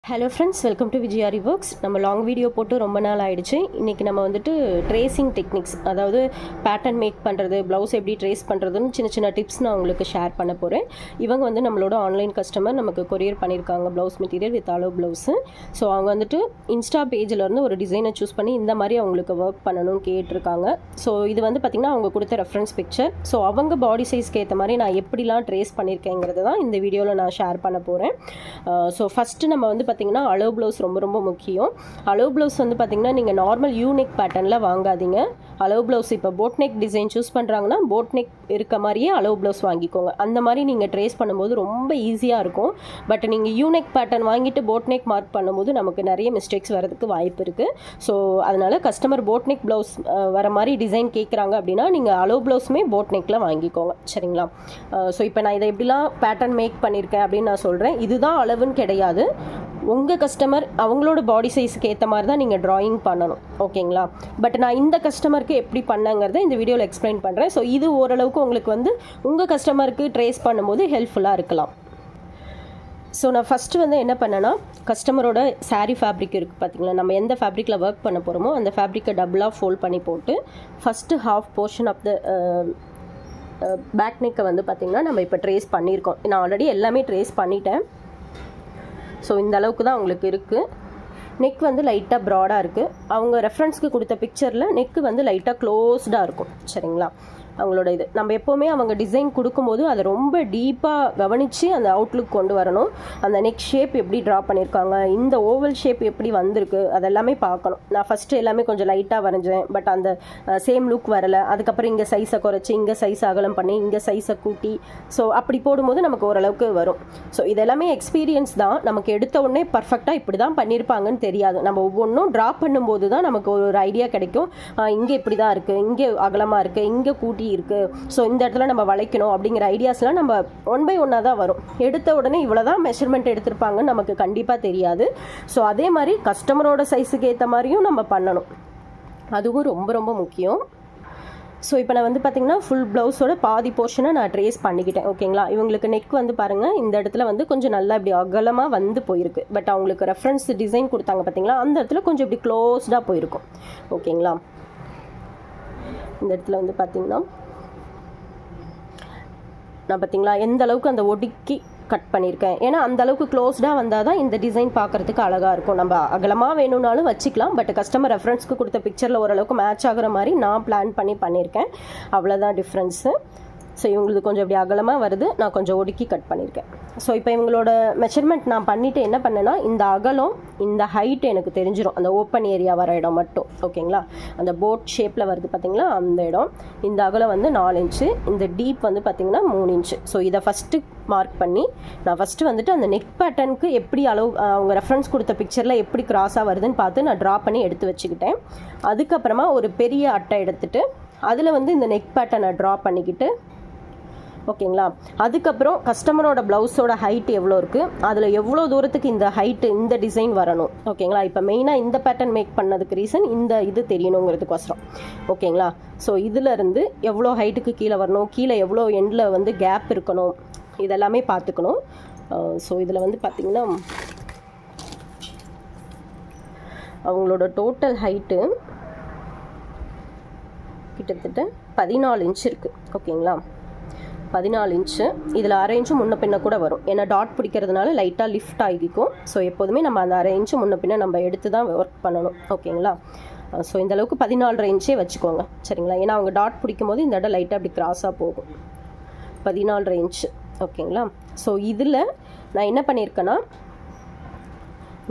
Hello friends, welcome to Vijayari Works. நம்ம long video போட்டு ரொம்ப நாள் ஆயிடுச்சு. இன்னைக்கு நம்ம வந்துட்டு ட்ரேசிங் டெக்னிக்ஸ், அதாவது பேட்டர்ன் மேக் பண்ணுறது, ப்ளவுஸ் எப்படி ட்ரேஸ் பண்ணுறதுன்னு சின்ன சின்ன டிப்ஸ் நான் உங்களுக்கு ஷேர் பண்ண போகிறேன். இவங்க வந்து நம்மளோட ஆன்லைன் கஸ்டமர், நமக்கு கொரியர் பண்ணியிருக்காங்க ப்ளவுஸ் மெட்டீரியல் வித் அளவு ப்ளவுஸு. ஸோ அவங்க வந்துட்டு இன்ஸ்டா பேஜிலேருந்து ஒரு டிசைனை சூஸ் பண்ணி இந்த மாதிரி அவங்களுக்கு ஒர்க் பண்ணணும்னு கேட்டிருக்காங்க. ஸோ இது வந்து பார்த்திங்கன்னா அவங்க கொடுத்த ரெஃபரன்ஸ் பிக்சர். ஸோ அவங்க பாடி சைஸ்க்கு ஏற்ற மாதிரி நான் எப்படிலாம் ட்ரேஸ் பண்ணியிருக்கேங்கிறது தான் இந்த வீடியோவில் நான் ஷேர் பண்ண போகிறேன். ஸோ ஃபஸ்ட்டு நம்ம வந்து பார்த்திங்கன்னா அளவு ப்ளவுஸ் ரொம்ப முக்கியம். அளவு ப்ளவுஸ் வந்து பார்த்திங்கன்னா நீங்கள் நார்மல் யூனிக் பேட்டர்னில் வாங்காதீங்க. அளவு ப்ளவுஸ் இப்போ போட் நெக் டிசைன் சூஸ் பண்ணுறாங்கன்னா போட் நெக் இருக்க மாதிரியே அளவு ப்ளவுஸ் வாங்கிக்கோங்க. அந்த மாதிரி நீங்கள் ட்ரேஸ் பண்ணும்போது ரொம்ப ஈஸியாக இருக்கும். பட் நீங்கள் யூனிக் பேட்டர்ன் வாங்கிட்டு போட் நெக் மார்க் பண்ணும்போது நமக்கு நிறைய மிஸ்டேக்ஸ் வரதுக்கு வாய்ப்பு இருக்குது. ஸோ அதனால் கஸ்டமர் போட் நெக் ப்ளவுஸ் வர மாதிரி டிசைன் கேட்குறாங்க அப்படின்னா நீங்கள் அளவு ப்ளவுஸுமே போட் நெக்கில் வாங்கிக்கோங்க, சரிங்களா? ஸோ இப்போ நான் இதை எப்படிலாம் பேட்டர்ன் மேக் பண்ணியிருக்கேன் அப்படின்னு நான் சொல்கிறேன். இதுதான் அளவுன்னு கிடையாது. உங்கள் கஸ்டமர் அவங்களோட பாடி சைஸுக்கு ஏற்ற மாதிரி தான் நீங்கள் ட்ராயிங் பண்ணணும், ஓகேங்களா? பட் நான் இந்த கஸ்டமருக்கு எப்படி பண்ணங்கிறத இந்த வீடியோவில் எக்ஸ்பிளைன் பண்ணுறேன். ஸோ இது ஓரளவுக்கு உங்களுக்கு வந்து உங்கள் கஸ்டமருக்கு ட்ரேஸ் பண்ணும்போது ஹெல்ப்ஃபுல்லாக இருக்கலாம். ஸோ நான் ஃபஸ்ட்டு வந்து என்ன பண்ணேன்னா, கஸ்டமரோட சாரீ ஃபேப்ரிக் இருக்குது பார்த்தீங்களா, நம்ம எந்த ஃபேப்ரிக்கில் ஒர்க் பண்ண போகிறோமோ அந்த ஃபேப்ரிக்கை டபுளாக ஃபோல்ட் பண்ணி போட்டு first half portion of the back நெக்கை வந்து பார்த்திங்கன்னா நம்ம இப்போ ட்ரேஸ் பண்ணியிருக்கோம். நான் ஆல்ரெடி எல்லாமே ட்ரேஸ் பண்ணிட்டேன். ஸோ இந்த அளவுக்கு தான் உங்களுக்கு இருக்குது. நெக் வந்து லைட்டாக ப்ராடாக இருக்குது. அவங்க ரெஃபரன்ஸ்க்கு கொடுத்த பிக்சரில் நெக்கு வந்து லைட்டாக க்ளோஸ்டாக இருக்கும், சரிங்களா? அவங்களோட இது நம்ம எப்போவுமே அவங்க டிசைன் கொடுக்கும்போது அதை ரொம்ப டீப்பாக கவனித்து அந்த அவுட்லுக் கொண்டு வரணும். அந்த நெக் ஷேப் எப்படி ட்ரா பண்ணியிருக்காங்க, இந்த ஓவல் ஷேப் எப்படி வந்திருக்கு, அதெல்லாமே பார்க்கணும். நான் ஃபஸ்ட்டு எல்லாமே கொஞ்சம் லைட்டாக வரைஞ்சேன். பட் அந்த சேம் லுக் வரலை. அதுக்கப்புறம் இங்கே சைஸை குறைச்சி இங்கே சைஸ் அகலம் பண்ணி இங்கே சைஸை கூட்டி ஸோ அப்படி போடும்போது நமக்கு ஓரளவுக்கு வரும். ஸோ இதெல்லாமே எக்ஸ்பீரியன்ஸ் தான். நமக்கு எடுத்த உடனே பர்ஃபெக்டாக இப்படி தான் பண்ணியிருப்பாங்கன்னு தெரியாது. நம்ம ஒவ்வொன்றும் ட்ரா பண்ணும்போது தான் நமக்கு ஒரு ஐடியா கிடைக்கும். இங்கே இப்படி தான் இருக்குது, இங்கே அகலமாக இருக்குது, இங்கே கூட்டி இருக்குது, ஸோ இந்த இடத்துல நம்ம வளைக்கணும் அப்படிங்கிற ஐடியாஸ்லாம் நம்ம ஒன் பை ஒன்னாக தான் வரும். எடுத்த உடனே இவ்வளோதான் மெஷர்மெண்ட் எடுத்திருப்பாங்கன்னு நமக்கு கண்டிப்பாக தெரியாது. ஸோ அதே மாதிரி கஸ்டமரோட சைஸுக்கு ஏற்ற மாதிரியும் நம்ம பண்ணணும். அதுவும் ரொம்ப முக்கியம். ஸோ இப்போ நான் வந்து பார்த்திங்கன்னா ஃபுல் ப்ளவுஸோட பாதி போர்ஷனை நான் ட்ரேஸ் பண்ணிக்கிட்டேன், ஓகேங்களா? இவங்களுக்கு நெக் வந்து பாருங்கள், இந்த இடத்துல வந்து கொஞ்சம் நல்லா இப்படி அகலமாக வந்து போயிருக்கு. பட் அவங்களுக்கு ரெஃபரன்ஸ் டிசைன் கொடுத்தாங்க பார்த்தீங்களா, அந்த இடத்துல கொஞ்சம் இப்படி க்ளோஸ்டாக போயிருக்கும், ஓகேங்களா? இந்த இடத்துல வந்து பார்த்திங்கன்னா நான் பார்த்திங்களா எந்த அளவுக்கு அந்த ஒடுக்கி கட் பண்ணியிருக்கேன். ஏன்னா அந்த அளவுக்கு க்ளோஸ்டாக வந்தால் தான் இந்த டிசைன் பார்க்குறதுக்கு அழகாக இருக்கும். நம்ம அகலமாக வேணும்னாலும் வச்சுக்கலாம். பட் கஸ்டமர் ரெஃபரன்ஸ்க்கு கொடுத்த பிக்சரில் ஓரளவுக்கு மேட்ச் ஆகிற மாதிரி நான் பிளான் பண்ணியிருக்கேன். அவ்வளோதான் டிஃப்ரென்ஸு. ஸோ இவங்களுக்கு கொஞ்சம் இப்படி அகலமாக வருது, நான் கொஞ்சம் ஒடுக்கி கட் பண்ணியிருக்கேன். ஸோ இப்போ இவங்களோட மெஷர்மெண்ட் நான் பண்ணிவிட்டு என்ன பண்ணேன்னா, இந்த அகலம் இந்த ஹைட் எனக்கு தெரிஞ்சிடும், அந்த ஓப்பன் ஏரியா வர இடம் மட்டும், ஓகேங்களா? அந்த போட் ஷேப்பில் வருது பார்த்தீங்களா, அந்த இடம். இந்த அகலம் வந்து 4 இன்ச்சு, இந்த டீப் வந்து பார்த்திங்கன்னா 3 இன்ச்சு. ஸோ இதை ஃபஸ்ட்டு மார்க் பண்ணி நான் ஃபஸ்ட்டு வந்துட்டு அந்த நெக் பேட்டர்னுக்கு எப்படி அளவு அவங்க ரெஃபரன்ஸ் கொடுத்த பிக்சரில் எப்படி கிராஸாக வருதுன்னு பார்த்து நான் ட்ரா பண்ணி எடுத்து வச்சுக்கிட்டேன். அதுக்கப்புறமா ஒரு பெரிய அட்டை எடுத்துகிட்டு அதில் வந்து இந்த நெக் பேட்டர்னை ட்ரா பண்ணிக்கிட்டு, ஓகேங்களா? அதுக்கப்புறம் கஸ்டமரோட ப்ளவுஸோட ஹைட் எவ்வளோ இருக்குது, அதில் எவ்வளோ தூரத்துக்கு இந்த ஹைட்டு இந்த டிசைன் வரணும், ஓகேங்களா? இப்போ மெயினாக இந்த பேட்டர்ன் மேக் பண்ணதுக்கு ரீசன் இந்த இது தெரியணுங்கிறதுக்கோசரம், ஓகேங்களா? ஸோ இதிலேருந்து எவ்வளோ ஹைட்டுக்கு கீழே வரணும், கீழே எவ்வளோ எண்டில் வந்து கேப் இருக்கணும், இதெல்லாமே பார்த்துக்கணும். ஸோ இதில் வந்து பார்த்திங்கன்னா அவங்களோட டோட்டல் ஹைட்டு கிட்டத்தட்ட 14 இன்ச் இருக்குது, ஓகேங்களா? 14 இன்ச்சு. இதில் 1/2 இன்ச்சு முன்ன பின்ன கூட வரும். ஏன்னா டாட் பிடிக்கிறதுனால லைட்டாக லிஃப்ட் ஆகிக்கும். ஸோ எப்போதுமே நம்ம அந்த 1/2 இன்ச்சு முன்ன பின்ன நம்ம எடுத்து தான் ஒர்க் பண்ணணும், ஓகேங்களா? ஸோ இந்த அளவுக்கு 14.5 இன்ச்சே வச்சுக்கோங்க, சரிங்களா? ஏன்னா அவங்க டாட் பிடிக்கும் போது இந்த இடம் லைட்டாக அப்படி கிராஸாக போகும். 14.5 இன்ச்சு, ஓகேங்களா? ஸோ இதில் நான் என்ன பண்ணியிருக்கேன்னா,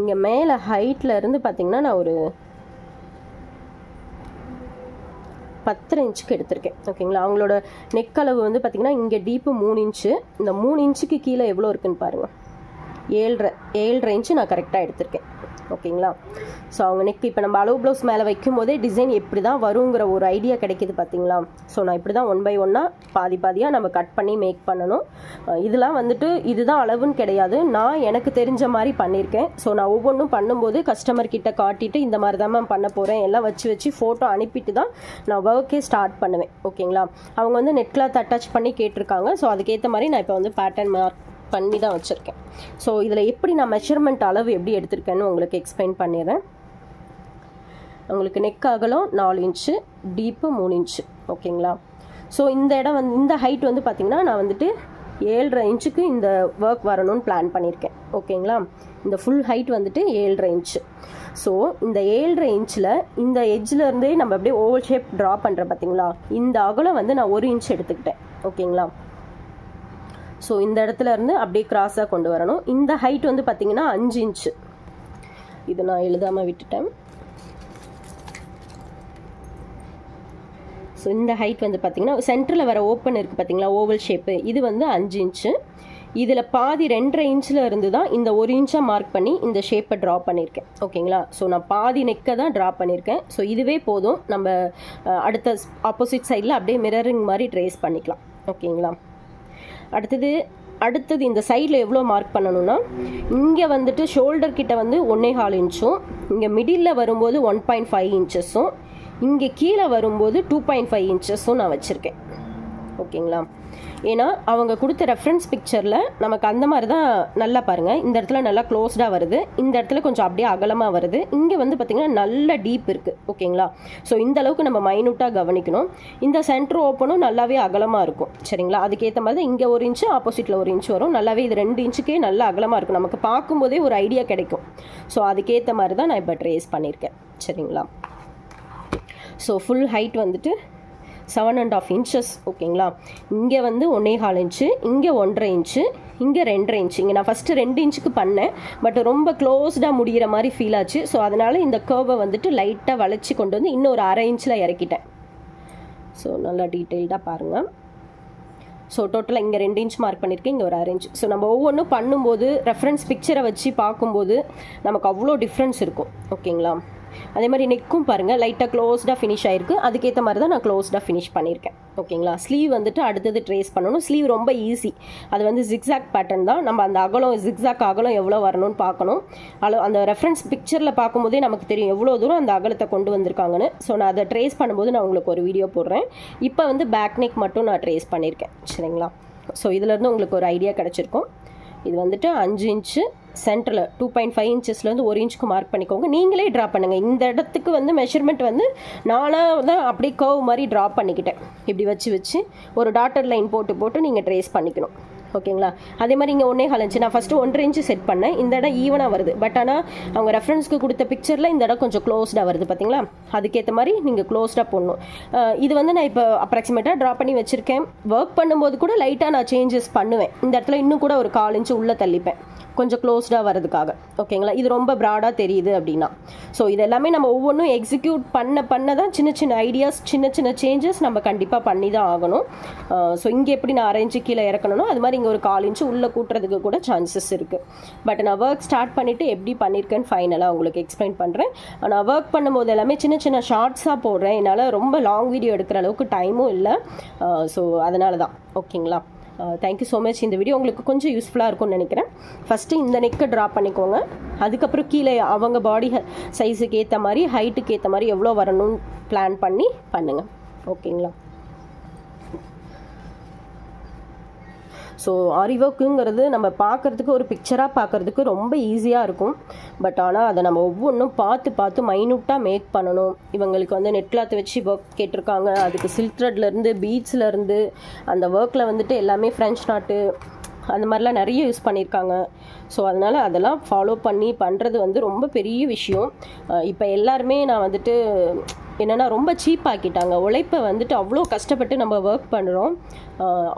இங்கே மேலே ஹைட்டில் இருந்து பார்த்திங்கன்னா நான் ஒரு 10 இன்ச்சுக்கு எடுத்திருக்கேன், ஓகேங்களா? அவங்களோட நெக் அளவு வந்து பார்த்திங்கன்னா இங்கே டீப்பு 3 இன்ச்சு. இந்த 3 இன்ச்சுக்கு கீழே எவ்வளோ இருக்குன்னு பாருங்கள், 7.5 இன்ச்சு நான் கரெக்டாக எடுத்திருக்கேன், ஓகேங்களா? ஸோ அவங்க நெக் இப்போ நம்ம அளவு ப்ளவுஸ் மேலே வைக்கும் போதே டிசைன் எப்படி தான் வருங்கிற ஒரு ஐடியா கிடைக்கிது பார்த்தீங்களா? ஸோ நான் இப்படி தான் 1 by 1 பாதியாக நம்ம கட் பண்ணி மேக் பண்ணணும். இதெல்லாம் வந்துட்டு இதுதான் அளவுன்னு கிடையாது, நான் எனக்கு தெரிஞ்ச மாதிரி பண்ணியிருக்கேன். ஸோ நான் ஒவ்வொன்றும் பண்ணும்போது கஸ்டமர் கிட்ட காட்டிட்டு இந்த மாதிரி தான் மேம் பண்ண போகிறேன் எல்லாம் வச்சு ஃபோட்டோ அனுப்பிட்டு தான் நான் ஒர்க்கே ஸ்டார்ட் பண்ணுவேன், ஓகேங்களா? அவங்க வந்து நெட் கிளாத் அட்டாச் பண்ணி கேட்டிருக்காங்க. ஸோ அதுக்கேற்ற மாதிரி நான் இப்போ வந்து பேட்டர்ன் பண்ணி தான் வச்சுருக்கேன். ஸோ இதில் எப்படி நான் மெஷர்மெண்ட் அளவு எப்படி எடுத்திருக்கேன்னு உங்களுக்கு எக்ஸ்பிளைன் பண்ணிடுறேன். உங்களுக்கு நெக் அகலம் 4 இன்ச்சு, டீப்பு 3 இன்ச்சு. ஓகேங்களா? ஸோ இந்த இடம் வந்து இந்த ஹைட் வந்து பார்த்திங்கன்னா நான் வந்துட்டு 7.5 இன்ச்சுக்கு இந்த ஒர்க் வரணும்னு பிளான் பண்ணியிருக்கேன். ஓகேங்களா? இந்த ஃபுல் ஹைட் வந்துட்டு 7.5 இன்ச்சு. ஸோ இந்த 7.5 இன்ச்சில் இந்த எட்ஜில் நம்ம அப்படியே ஓவல் ஷேப் ட்ரா பண்ணுறேன் பார்த்தீங்களா? இந்த அகலம் வந்து நான் 1 இன்ச் எடுத்துக்கிட்டேன். ஓகேங்களா? ஸோ இந்த இடத்துல இருந்து அப்படியே கிராஸாக கொண்டு வரணும். இந்த ஹைட் வந்து பார்த்திங்கன்னா 5 இன்ச்சு. இது நான் எழுதாமல் விட்டுட்டேன். ஸோ இந்த ஹைட் வந்து பார்த்திங்கன்னா சென்டரில் வர ஓப்பன் இருக்குது பார்த்தீங்களா, ஓவல் ஷேப்பு, இது வந்து 5 இன்ச்சு. இதில் பாதி 2.5 இன்ச்சில் இருந்து தான் இந்த 1 இன்ச்சாக மார்க் பண்ணி இந்த ஷேப்பை ட்ரா பண்ணியிருக்கேன். ஓகேங்களா? ஸோ நான் பாதி நெக்கை தான் ட்ரா பண்ணியிருக்கேன். ஸோ இதுவே போதும். நம்ம அடுத்த ஆப்போசிட் சைடில் அப்படியே மிரரிங் மாதிரி ட்ரேஸ் பண்ணிக்கலாம். ஓகேங்களா? அடுத்தது இந்த சைடில் எவ்வளோ மார்க் பண்ணணும்னா, இங்கே வந்துட்டு ஷோல்டர் கிட்ட வந்து 1.25 இன்ச்சும், இங்கே மிடில் வரும்போது 1.5 இன்ச்சஸும், இங்கே கீழே வரும்போது 2.5 இன்ச்சஸும் நான் வச்சுருக்கேன். ஓகேங்களா? ஏன்னா அவங்க கொடுத்த ரெஃபரன்ஸ் பிக்சரில் நமக்கு அந்த மாதிரி தான். நல்லா பாருங்கள், இந்த இடத்துல நல்லா க்ளோஸ்டாக வருது, இந்த இடத்துல கொஞ்சம் அப்படியே அகலமாக வருது, இங்கே வந்து பார்த்திங்கன்னா நல்ல டீப் இருக்குது. ஓகேங்களா? ஸோ இந்த அளவுக்கு நம்ம மைனூட்டாக கவனிக்கணும். இந்த சென்டர் ஓப்பனும் நல்லாவே அகலமாக இருக்கும். சரிங்களா? அதுக்கேற்ற மாதிரி தான் இங்கே 1 இன்ச்சு, ஆப்போசிட்டில் 1 இன்ச்சு வரும். நல்லாவே இது 2 இன்ச்சுக்கே நல்லா அகலமாக இருக்கும். நமக்கு பார்க்கும்போதே ஒரு ஐடியா கிடைக்கும். ஸோ அதுக்கேற்ற மாதிரி தான் நான் இப்போ ட்ரேஸ் பண்ணியிருக்கேன். சரிங்களா? ஸோ ஃபுல் ஹைட் வந்துட்டு 7.5 இன்ச்சஸ். ஓகேங்களா? இங்கே வந்து 1.25 இன்ச்சு, இங்கே 1.5 இன்ச்சு, இங்கே 2.5 இன்ச்சு. இங்கே நான் ஃபஸ்ட்டு 2 இன்ச்சுக்கு பண்ணேன், பட் ரொம்ப க்ளோஸ்டாக முடிகிற மாதிரி ஃபீல் ஆச்சு. ஸோ அதனால் இந்த கர்வை வந்துட்டு லைட்டாக வளைச்சி கொண்டு வந்து இன்னும் ஒரு 1/2 இன்ச்சில் இறக்கிட்டேன். ஸோ நல்லா டீட்டெயில்டாக பாருங்கள். ஸோ டோட்டலாக இங்கே 2 இன்ச் மார்க் பண்ணியிருக்கேன், இங்கே ஒரு 1/2 இன்ச். ஸோ நம்ம ஒவ்வொன்றும் பண்ணும்போது ரெஃபரன்ஸ் பிக்சரை வச்சு பார்க்கும்போது நமக்கு அவ்வளோ டிஃப்ரென்ஸ் இருக்கும். ஓகேங்களா? அதே மாதிரி நெக்கும் பாருங்கள், லைட்டாக க்ளோஸ்டாக ஃபினிஷ் ஆகிருக்கு. அதுக்கேற்ற மாதிரி தான் நான் க்ளோஸ்டாக ஃபினிஷ் பண்ணியிருக்கேன். ஓகேங்களா? ஸ்லீவ் வந்துட்டு அடுத்தது ட்ரேஸ் பண்ணணும். ஸ்லீவ் ரொம்ப ஈஸி. அது வந்து ஜிக்ஸாக் பேட்டர்ன் தான். நம்ம அந்த அகலம் ஜிக்ஸாக் அகலம் எவ்வளோ வரணும்னு பார்க்கணும். அந்த ரெஃபரன்ஸ் பிக்சரில் பார்க்கும்போதே நமக்கு தெரியும் எவ்வளோ தூரம் அந்த அகலத்தை கொண்டு வந்திருக்காங்கன்னு. ஸோ நான் அதை ட்ரேஸ் பண்ணும்போது நான் உங்களுக்கு ஒரு வீடியோ போடுறேன். இப்போ வந்து பேக் நெக் மட்டும் நான் ட்ரேஸ் பண்ணியிருக்கேன். சரிங்களா? ஸோ இதிலேருந்து உங்களுக்கு ஒரு ஐடியா கிடச்சிருக்கும். இது வந்துட்டு 5 இன்ச்சு, சென்டரில் 2.5 இன்ச்சஸ்லேருந்து 1 இன்ச்சுக்கு மார்க் பண்ணிக்கோங்க. நீங்களே ட்ரா பண்ணுங்கள். இந்த இடத்துக்கு வந்து மெஷர்மெண்ட் வந்து நானாக தான் அப்படியே கர்வ் மாதிரி ட்ரா பண்ணிக்கிட்டேன். இப்படி வச்சு ஒரு டாட்டர் லைன் போட்டு நீங்கள் ட்ரேஸ் பண்ணிக்கணும். ஓகேங்களா? அதே மாதிரி இங்கே 1.25 இன்ச்சு, நான் ஃபஸ்ட்டு 1.5 இன்ச்சு செட் பண்ணேன். இந்த இடம் ஈவனாக வருது. பட் ஆனால் அவங்க ரெஃபரன்ஸ்க்கு கொடுத்த பிக்சரில் இந்த இடம் கொஞ்சம் க்ளோஸ்டாக வருது பார்த்தீங்களா? அதுக்கேற்ற மாதிரி நீங்கள் க்ளோஸ்டாக போடணும். இது வந்து நான் இப்போ அப்ராக்சிமேட்டாக ட்ரா பண்ணி வச்சுருக்கேன். ஒர்க் பண்ணும்போது கூட லைட்டாக நான் சேஞ்சஸ் பண்ணுவேன். இந்த இடத்துல இன்னும் கூட ஒரு 1/4 இன்ச்சு உள்ளே தள்ளிப்பேன், கொஞ்சம் க்ளோஸ்டாக வரதுக்காக. ஓகேங்களா? இது ரொம்ப ப்ராடாக தெரியுது அப்படின்னா. ஸோ இது எல்லாமே நம்ம ஒவ்வொன்றும் எக்ஸிக்யூட் பண்ண தான் சின்ன ஐடியாஸ், சின்ன சேஞ்சஸ் நம்ம கண்டிப்பாக பண்ணி தான் ஆகணும். ஸோ இங்கே எப்படி நான் 1/2 இன்ச்சு கீழே இறக்கணும், அது மாதிரி இங்கே ஒரு 1/4 இன்ச்சு உள்ளே கூட்டுறதுக்கு கூட சான்சஸ் இருக்குது. பட் நான் ஒர்க் ஸ்டார்ட் பண்ணிவிட்டு எப்படி பண்ணியிருக்கேன்னு ஃபைனலாக உங்களுக்கு எக்ஸ்பிளைன் பண்ணுறேன். நான் ஒர்க் பண்ணும்போது எல்லாமே சின்ன ஷார்ட்ஸாக போடுறேன். என்னால் ரொம்ப லாங் வீடியோ எடுக்கிற அளவுக்கு டைமும் இல்லை. ஸோ அதனால தான். ஓகேங்களா? Thank you so much. இந்த வீடியோ உங்களுக்கு கொஞ்சம் யூஸ்ஃபுல்லாக இருக்கும்னு நினைக்கிறேன். ஃபஸ்ட்டு இந்த நெக்கை ட்ரா பண்ணிக்கோங்க. அதுக்கப்புறம் கீழே அவங்க பாடி சைஸுக்கு ஏற்ற மாதிரி, ஹைட்டுக்கு ஏற்ற மாதிரி எவ்வளோ வரணும்னு பிளான் பண்ணி பண்ணுங்கள். ஓகேங்களா? ஸோ ஆரி ஒர்க்குங்கிறது நம்ம பார்க்குறதுக்கு ஒரு பிக்சராக பார்க்குறதுக்கு ரொம்ப ஈஸியாக இருக்கும். பட் ஆனால் அதை நம்ம ஒவ்வொன்றும் பார்த்து மைனூட்டாக மேக் பண்ணணும். இவங்களுக்கு வந்து நெட் கிளாத் வச்சு ஒர்க் கேட்டிருக்காங்க. அதுக்கு சில்க் த்ரெட்லேருந்து பீட்ஸ்லேருந்து அந்த ஒர்க்கில் வந்துட்டு எல்லாமே ஃப்ரெஞ்ச் நாட்டு அந்த மாதிரிலாம் நிறைய யூஸ் பண்ணியிருக்காங்க. ஸோ அதனால் அதெல்லாம் ஃபாலோ பண்ணி பண்ணுறது வந்து ரொம்ப பெரிய விஷயம். இப்போ எல்லாருமே நான் வந்துட்டு என்னென்னா ரொம்ப சீப்பாக்கிட்டாங்க. உழைப்பை வந்துட்டு அவ்வளோ கஷ்டப்பட்டு நம்ம ஒர்க் பண்ணுறோம்.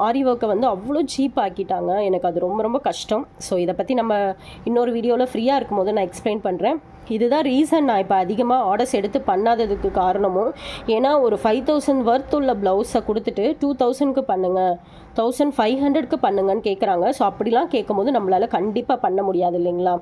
ஆரி ஒர்க்கை வந்து அவ்வளோ சீப்பாக்கிட்டாங்க. எனக்கு அது ரொம்ப கஷ்டம். ஸோ இதை பற்றி நம்ம இன்னொரு வீடியோவில் ஃப்ரீயாக இருக்கும்போது நான் எக்ஸ்பிளைன் பண்ணுறேன். இதுதான் ரீசன் நான் இப்போ அதிகமாக ஆர்டர்ஸ் எடுத்து பண்ணாததுக்கு காரணமும். ஏன்னா ஒரு 5,000 ஒர்த் உள்ள ப்ளவுஸை கொடுத்துட்டு 2,000க்கு பண்ணுங்கள், 1,500க்கு பண்ணுங்கன்னு கேட்குறாங்க. ஸோ அப்படிலாம் கேட்கும்போது நம்மளால் கண்டிப்பாக பண்ண முடியாது இல்லைங்களா?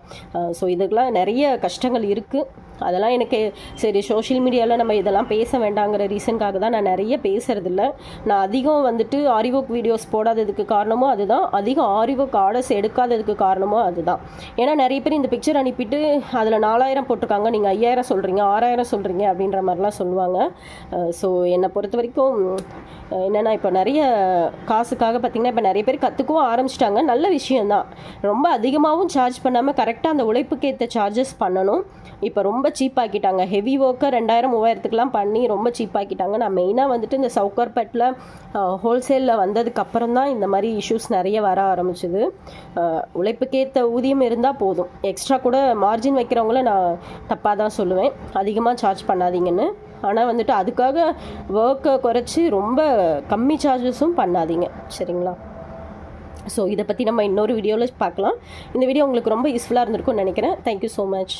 ஸோ இதுக்கெலாம் நிறைய கஷ்டங்கள் இருக்குது. அதெல்லாம் எனக்கு சரி சோஷியல் மீடியாவில் நம்ம இதெல்லாம் பேச வேண்டாங்கிற ரீசனுக்காக தான் நான் நிறைய பேசுகிறதில்ல. நான் அதிகம் வந்துட்டு ஆரி ஒர்க் வீடியோஸ் போடாததுக்கு காரணமும் அதுதான், அதிகம் ஆரி ஒர்க் ஆர்டர்ஸ் எடுக்காததுக்கு காரணமும் அதுதான். ஏன்னா நிறைய பேர் இந்த பிக்சர் அனுப்பிட்டு அதில் 4,000 போட்டிருக்காங்க, நீங்கள் 5,000 சொல்கிறீங்க, 6,000 சொல்கிறீங்க அப்படின்ற மாதிரிலாம் சொல்லுவாங்க. ஸோ என்னை பொறுத்த வரைக்கும் என்னென்னா இப்போ நிறைய காசுக்காக அதுக்காக பார்த்திங்கன்னா இப்போ நிறைய பேர் கற்றுக்கவும் ஆரம்பிச்சிட்டாங்க. நல்ல விஷயந்தான். ரொம்ப அதிகமாகவும் சார்ஜ் பண்ணாமல் கரெக்டாக அந்த உழைப்புக்கு ஏற்ற சார்ஜஸ் பண்ணணும். இப்போ ரொம்ப சீப்பாக்கிட்டாங்க. ஹெவி ஒர்க்கை 2000 3000க்குலாம் பண்ணி ரொம்ப சீப்பாக்கிட்டாங்க. நான் மெயினாக வந்துட்டு இந்த சவுகார்பேட்டில் ஹோல்சேலில் வந்ததுக்கப்புறம் தான் இந்த மாதிரி இஷ்யூஸ் நிறைய வர ஆரம்பிச்சுது. உழைப்புக்கேற்ற ஊதியம் இருந்தால் போதும். எக்ஸ்ட்ரா கூட மார்ஜின் வைக்கிறவங்கள நான் தப்பாக தான் சொல்லுவேன், அதிகமாக சார்ஜ் பண்ணாதீங்கன்னு. ஆனால் வந்துட்டு அதுக்காக ஒர்க்கை குறைச்சி ரொம்ப கம்மி சார்ஜஸும் பண்ணாதீங்க, சரிங்களா? ஸோ இதை பற்றி நம்ம இன்னொரு வீடியோவில் பார்க்கலாம். இந்த வீடியோ உங்களுக்கு ரொம்ப யூஸ்ஃபுல்லாக இருந்திருக்கும்னு நினைக்கிறேன். Thank you so much.